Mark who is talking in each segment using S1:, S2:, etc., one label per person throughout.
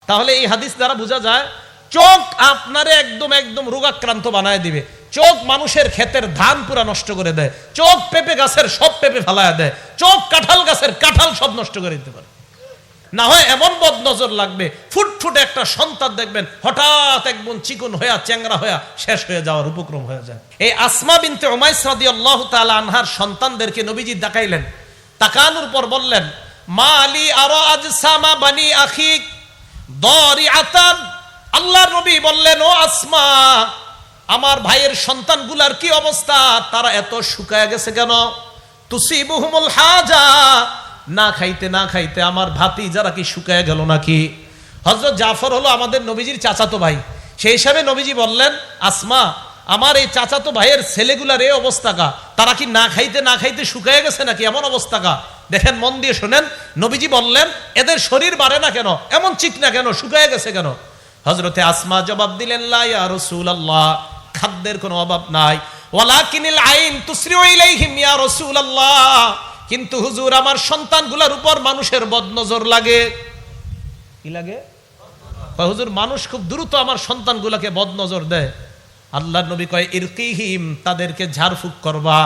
S1: তাহলে এই হাদিস দ্বারা বোঝা যায় চোখ আপনারে একদম একদম রোগাক্রান্ত বানায় দিবে। চোখ মানুষের ক্ষেতের ধান পুরা নষ্ট করে দেয়, চোখ পেঁপে গাছের সব পেঁপে ফেলায় দেয়, চোখ কাঁঠাল গাছের কাঁঠাল সব নষ্ট করে দিতে পারে। না হয় এমন বদ নজর লাগবে, ফুটফুটে একটা সন্তান দেখবেন হঠাৎ একদম চিকন হয়ে চ্যাংরা হয়ে শেষ হয়ে যাওয়ার উপক্রম হয়ে যায়। এই আসমা বিনতে উমাইস রাদিয়াল্লাহু তাআলা আনহার সন্তানদেরকে নবীজি তাকাইলেন, তাকানোর পর বললেন, মা আলী আরা আজসামা বানি আখিক দারিআতান। আল্লাহর নবী বললেন, ও আসমা, আমার ভাইয়ের সন্তানগুলার কি অবস্থা? তারা এত শুকায় গেছে কেন? তুসিবুহুমুল হাজা, না খাইতে না খাইতে আমার ভাতি যারা কি শুকায় গেল নাকি? হযরত জাফর হলো আমাদের নবীজির চাচাতো ভাই, সেই হিসাবে নবীজি বললেন, আসমা, আমার এই চাচাতো ভাইয়ের ছেলেগুলার এই অবস্থা কা, তারা কি না খাইতে না খাইতে শুকায় গেছে নাকি? এমন অবস্থা কা? দেখেন, মন দিয়ে শোনেন। নবীজি বললেন, এদের শরীর বাড়ে না কেন, এমন চিকনা কেন, শুকায় গেছে কেন? হযরতে আসমা জবাব দিলেন, লা ইয়া রাসূলুল্লাহ, খাদ্যের কোনো অভাব নাই। ওয়ালাকিনিল আইন তুসরিউ ইলাইহিম ইয়া রাসূলুল্লাহ, কিন্তু হুজুর আমার সন্তানগুলোর উপর মানুষের বদনজর লাগে। কি লাগে? হুজুর মানুষ খুব দ্রুত আমার সন্তানগুলোকে বদনজর দেয়। আল্লাহর নবী কয়, ইরকিহিম, তাদেরকে ঝাড়ফুঁক করবা।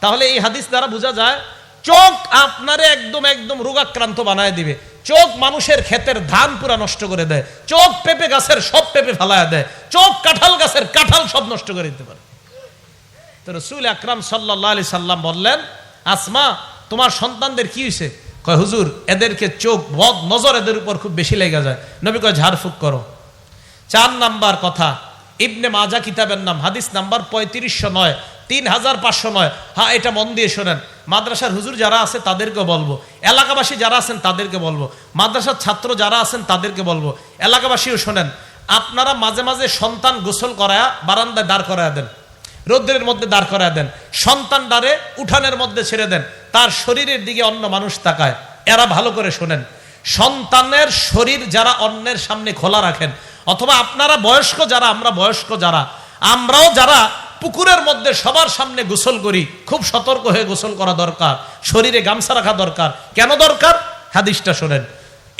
S1: তাহলে এই হাদিস দ্বারা বোঝা যায় চোখ আপনারে একদম একদম রোগাক্রান্ত বানায় দিবে। চোখ মানুষের ক্ষেতের ধান পুরা নষ্ট করে দেয়, চোখ পেঁপে গাছের সব পেঁপে ফেলায় দেয়, চোখ কাঁঠাল গাছের কাঁঠাল সব নষ্ট করে দিতে পারে। তো রাসূল আকরাম সাল্লাল্লাহু আলাইহি সাল্লাম বললেন, আসমা, তোমার সন্তানদের কি হয়েছে? কয়, হুজুর এদেরকে চোখ বদ নজর এদের উপর খুব বেশি লেগে যায়। নবী কয়, ঝাড়ফুঁক করো। 4 নাম্বার কথা, ইবনে মাজা কিতাবের নাম, হাদিস নাম্বার 3509, 3509। হ্যাঁ, এটা মন দিয়ে শোনেন। মাদ্রাসার হুজুর যারা আছে তাদেরকে বলবো, এলাকাবাসী যারা আছেন তাদেরকে বলবো, মাদ্রাসার ছাত্র যারা আছেন তাদেরকে বলবো, এলাকাবাসীও শোনেন। আপনারা মাঝে মাঝে সন্তান গোসল করায়া বারান্দায় দাঁড় করায়া দেন, রোদ্রের মধ্যে দাঁড় করায়া দেন, সন্তান ডারে উঠানের মধ্যে ছেড়ে দেন, তার শরীরের দিকে অন্য মানুষ তাকায়। এরা ভালো করে শোনেন, সন্তানের শরীর যারা অন্যের সামনে খোলা রাখেন, অথবা আপনারা বয়স্ক যারা, আমরা বয়স্ক যারা, আমরাও যারা পুকুরের মধ্যে সবার সামনে গোসল করি, খুব সতর্ক হয়ে গোসল করা দরকার, শরীরে গামছা রাখা দরকার। কেন দরকার? হাদিসটা শোনেন।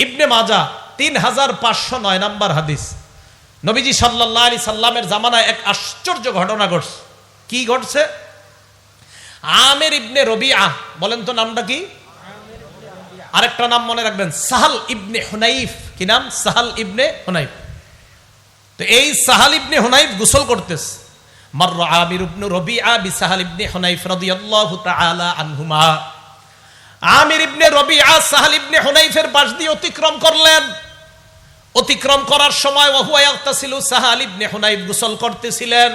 S1: ইবনে মাজা 3509 নাম্বার হাদিস। নবীজি সাল্লাল্লাহু আলাইহি সাল্লামের জামানায় এক আশ্চর্য ঘটনা ঘটছে। কি ঘটছে? আমির ইবনে রবিআ, বলেন তো নামটা কি? আরেকটা নাম মনে রাখবেন, সাহাল ইবনে হুনাইফ। কি নাম? সাহাল ইবনে হুনাইফ। তো এই সাহাল ইবনে হুনাইফ গোসল করতেছে। মাররা আমির ইবনে রবিআ বিসাহাল ইবনে হুনাইফ রাদিয়াল্লাহু তাআলা আনহুমা। আমির ইবনে রবিআ সাহাল ইবনে হুনাইফের পাশ দিয়ে অতিক্রম করলেন। অতিক্রম করার সময় ওয়াহুয়া ইয়াগতাসিলু, সাহাল ইবনে হুনাইফ গোসল করতেছিলেন।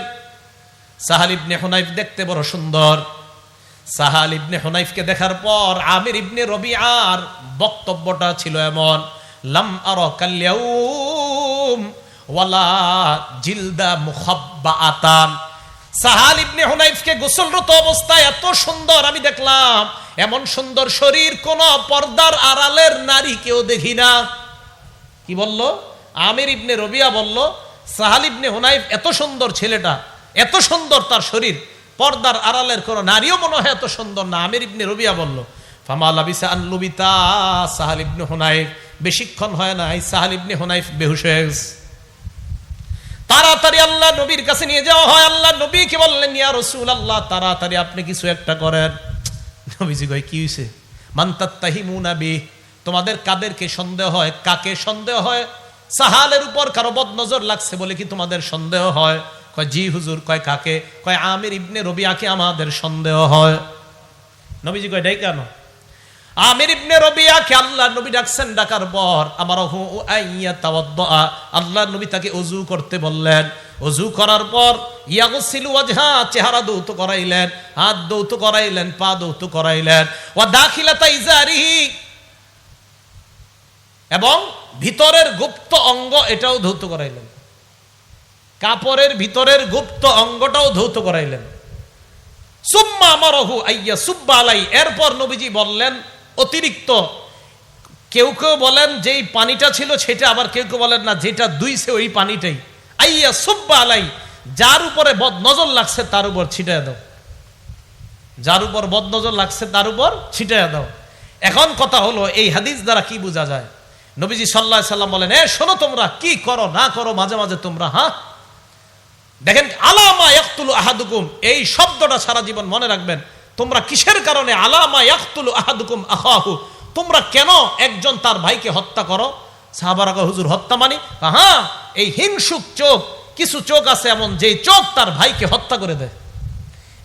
S1: সাহাল ইবনে হুনাইফ দেখতে বড় সুন্দর। সাহাল ইবনে হুনাইফকে দেখার পর আমির ইবনে রবিআর বক্তব্যটা ছিল এমন, লাম আরা কাল-ইয়াউম ওয়ালা জিলদা মুখাব্বাআতান। সাহাল ইবনে হুনাইফকে গোসলরত অবস্থায় এত সুন্দর আমি দেখলাম, এমন সুন্দর শরীর কোন পর্দার আড়ালের নারী কেউ দেখি না। কি বলল? আমির ইবনে রবিআ বলল, সাহাল ইবনে হুনাইফ এত সুন্দর ছেলেটা, এত সুন্দর তার শরীর, পর্দার আড়ালের কোন নারীও মনে হয় এত সুন্দর না। আমির ইবনে রবিআ বলল, ফামা লাবিসা আন লুবিতা সাহাল ইবনে হুনাইফ, বেশিক্ষণ হয় না এই সাহাল ইবনে হুনাইফ বেহুশ হয়ে গেছে। তাড়াতাড়ি আল্লাহ নবীর কাছে নিয়ে যাওয়া হয়। আল্লাহ নবী কি বললেন, ইয়া রাসূলুল্লাহ, তাড়াতাড়ি আপনি কিছু একটা করেন। নবীজি কয়, কি হইছে? মান তাত্তাহিমুনা বি, তোমাদের কাদেরকে সন্দেহ হয়? কাকে সন্দেহ হয়? সাহালের উপর কারো বদ নজর লাগছে বলে কি তোমাদের সন্দেহ হয়? কয়, জি হুজুর। কয়, কাকে? কয়, আমির ইবনে রবিআকে আমাদের সন্দেহ হয়। নবীজি কয়, ডাই কেন? আমির ইবনে রবিআকে আল্লাহ নবী ডাকছেন, ডাকার পর আমারহু আইয়া তাওয়াদ্দা, আল্লাহ নবী তাকে ওযু করতে বললেন। ওযু করার পর ইয়াগসিলু ওয়াজহা, চেহারা দৌত করাইলেন, হাত দৌত করাইলেন, পা দৌত করাইলেন, ওয়া দাখিলাতা ইজারিহি, এবং ভিতরের গুপ্ত অঙ্গ এটাও ধৌত করাইলেন, কাপড়ের ভিতরের গুপ্ত অঙ্গটাও ধৌত করাইলেন। সুম্মা আমারহু আইয়া সুব্বা আলাই, এরপর নবীজি বললেন অতিরিক্ত, কেউ কেউ বলেন যেই পানিটা ছিল সেটা, আবার কেউ কেউ বলেন না যেটা দুইছে ওই পানিটাই, আইয়া সুব্বা আলাই, যার উপরে বদ নজর লাগছে তার উপর ছিটায় দাও, যার উপর বদ নজর লাগছে তার উপর ছিটায় দাও। এখন কথা হলো, এই হাদিস দ্বারা কি বোঝা যায়? নবীজি সাল্লাল্লাহু আলাইহি সাল্লাম বলেন, শোনো তোমরা কি করো না করো মাঝে মাঝে তোমরা, দেখেন আলামা ইয়াকতুলু আহাদুকুম, এই শব্দটা সারা জীবন মনে রাখবেন। তোমরা কিসের কারণে আলামা ইয়াকতুলু আহাদুকুম আখাহু, তোমরা কেন একজন তার ভাইকে হত্যা করো? সাহাবারা কয়, হুজুর হত্যা মানে? এই হিংসুক চোখ, কিছু চোখ আছে এমন যে চোখ তার ভাইকে হত্যা করে দেয়,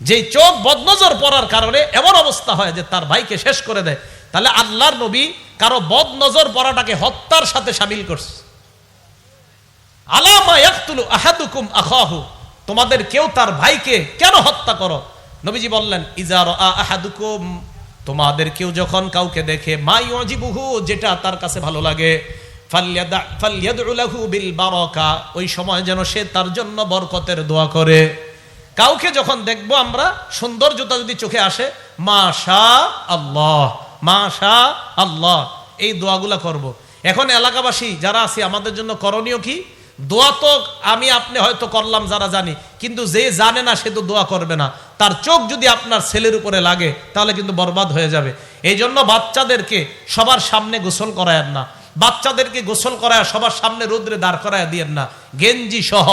S1: যে চোখ বদনজর পড়ার কারণে এমন অবস্থা হয় যে তার ভাইকে শেষ করে দেয়। তাহলে আল্লাহর নবী কারো বদনজর পড়াটাকে হত্যার সাথে শামিল করছে। আলামা ইয়াকতুলু আহাদুকুম আখাহু, তোমাদের কেউ তার ভাইকে কেন হত্যা করো? নবীজি বললেন, ইজা রাআ আহাদুকুম, তোমাদের কেউ যখন কাউকে দেখে, মা ইউজিবুহু, যেটা তার কাছে ভালো লাগে, ফালইয়াদউ লাহু বিল বারাকা, ওই সময় যেন সে তার জন্য বরকতের দোয়া করে। কাউকে যখন দেখবো আমরা, সৌন্দর্যতা যদি চোখে আসে, মাশা আল্লাহ, মাশা আল্লাহ, এই দোয়াগুলা করব। এখন এলাকাবাসী যারা আছি, আমাদের জন্য করণীয় কি? দোয়া তো আমি আপনি হয়তো করলাম যারা জানি, কিন্তু যে জানে না সে তো দোয়া করবে না। তার চোখ যদি আপনার ছেলের উপরে লাগে তাহলে কিন্তু বরবাদ হয়ে যাবে। এই জন্য বাচ্চাদেরকে সবার সামনে গোসল করায়েন না, বাচ্চাদেরকে গোসল করায় সবার সামনে রোদ্রে দাঁড় করায় দিয়েন না। গেঞ্জি সহ,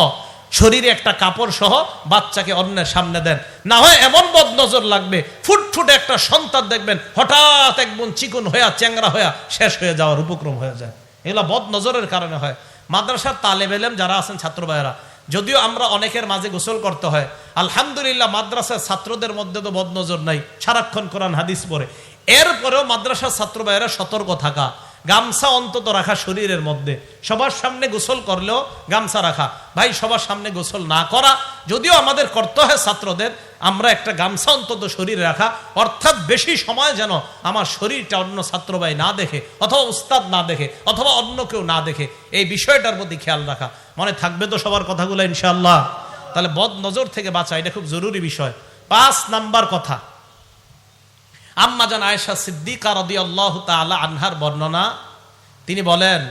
S1: শরীরে একটা কাপড় সহ বাচ্চাকে অন্যের সামনে দেন, না হয় এমন বদনজর লাগবে, ফুটফুটে একটা সন্তান দেখবেন হঠাৎ একদম চিকন হইয়া চ্যাংরা হইয়া শেষ হয়ে যাওয়ার উপক্রম হয়ে যায়। এগুলো বদনজরের কারণে হয়। মাদ্রাসার তালেব ইলম যারা আছেন, ছাত্র ভাইয়েরা, যদিও আমরা অনেকের মাঝে গোসল করতে হয়, আলহামদুলিল্লাহ মাদ্রাসার ছাত্রদের মধ্যে তো বদনজর নাই, সারাক্ষণ কোরআন হাদিস পড়ে। এরপরেও মাদ্রাসার ছাত্র ভাইয়েরা সতর্ক থাকা, গামছা অন্তত রাখা শরীরের মধ্যে, সবার সামনে গোসল করলেও গামছা রাখা। ভাই সবার সামনে গোসল না করা যদিও আমাদের করতে হয় ছাত্রদের, আমরা একটা গামছা অন্তত শরীরে রাখা, অর্থাৎ বেশি সময় যেন আমার শরীরটা অন্য ছাত্র ভাই না দেখে, অথবা উস্তাদ না দেখে, অথবা অন্য কেউ না দেখে, এই বিষয়টার প্রতি খেয়াল রাখা। মনে থাকবে তো সবার কথাগুলো ইনশাআল্লাহ? তাহলে বদ নজর থেকে বাঁচা, এটা খুব জরুরি বিষয়। 5 নাম্বার কথা, আম্মা জান আয়েশা সিদ্দিকা রাদিয়াল্লাহু তাআলা আনহার বর্ণনা, তিনি বলেন,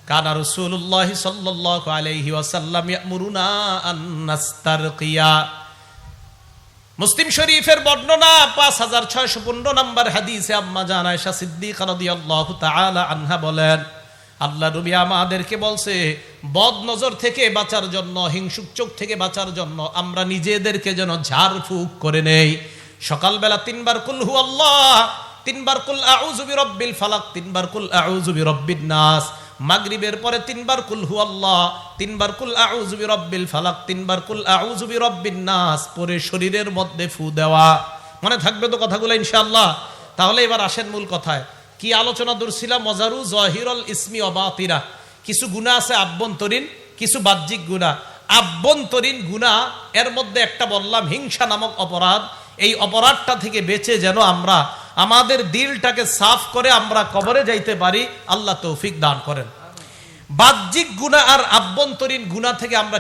S1: কানা রাসূলুল্লাহ সাল্লাল্লাহু আলাইহি ওয়াসাল্লাম ইয়ামুরুনা আন নাস্তারকিয়া। মুসলিম শরীফের বর্ণনা 5615 নম্বর হাদিসে আম্মা জান আয়েশা সিদ্দিকা রাদিয়াল্লাহু তাআলা আনহা বলেন, আল্লাহ নবী আমাদেরকে বলছে, বদ নজর থেকে বাঁচার জন্য, হিংসুক চোখ থেকে বাঁচার জন্য আমরা নিজেদেরকে যেন ঝাড়ফুঁক করে নেই। সকালবেলা 3 বার কুল হু আল্লাহ, 3 বার কুল আউযু বিরাব্বিল ফালাক, 3 বার কুল আউযু বিরাব্বিন নাস। মাগরিবের পরে 3 বার কুল হু আল্লাহ, 3 বার কুল আউযু বিরাব্বিল ফালাক, 3 বার কুল আউযু বিরাব্বিন নাস পরে শরীরের মধ্যে ফু দেওয়া। মনে থাকবে তো কথাগুলো ইনশাআল্লাহ? তাহলে এবার আসেন মূল কথায়। কি আলোচনা দূরছিলাম? মজারু জহিরুল ইসমি ওয়া বাতিরা। কিছু গুনাহ আছে আভ্যন্তরীণ, কিছু বাহ্যিক গুনাহ। আভ্যন্তরীণ গুনাহ এর মধ্যে একটা বললাম হিংসা নামক অপরাধ। এই অপরাধটা থেকে বেঁচে যেন আমরা আমাদের দিলটাকে সাফ করে আমরা কবরে যাইতে পারি, আল্লাহ তৌফিক দান করেন। বাহ্যিক গুনাহ আর আভ্যন্তরীণ গুনাহ থেকে আমরা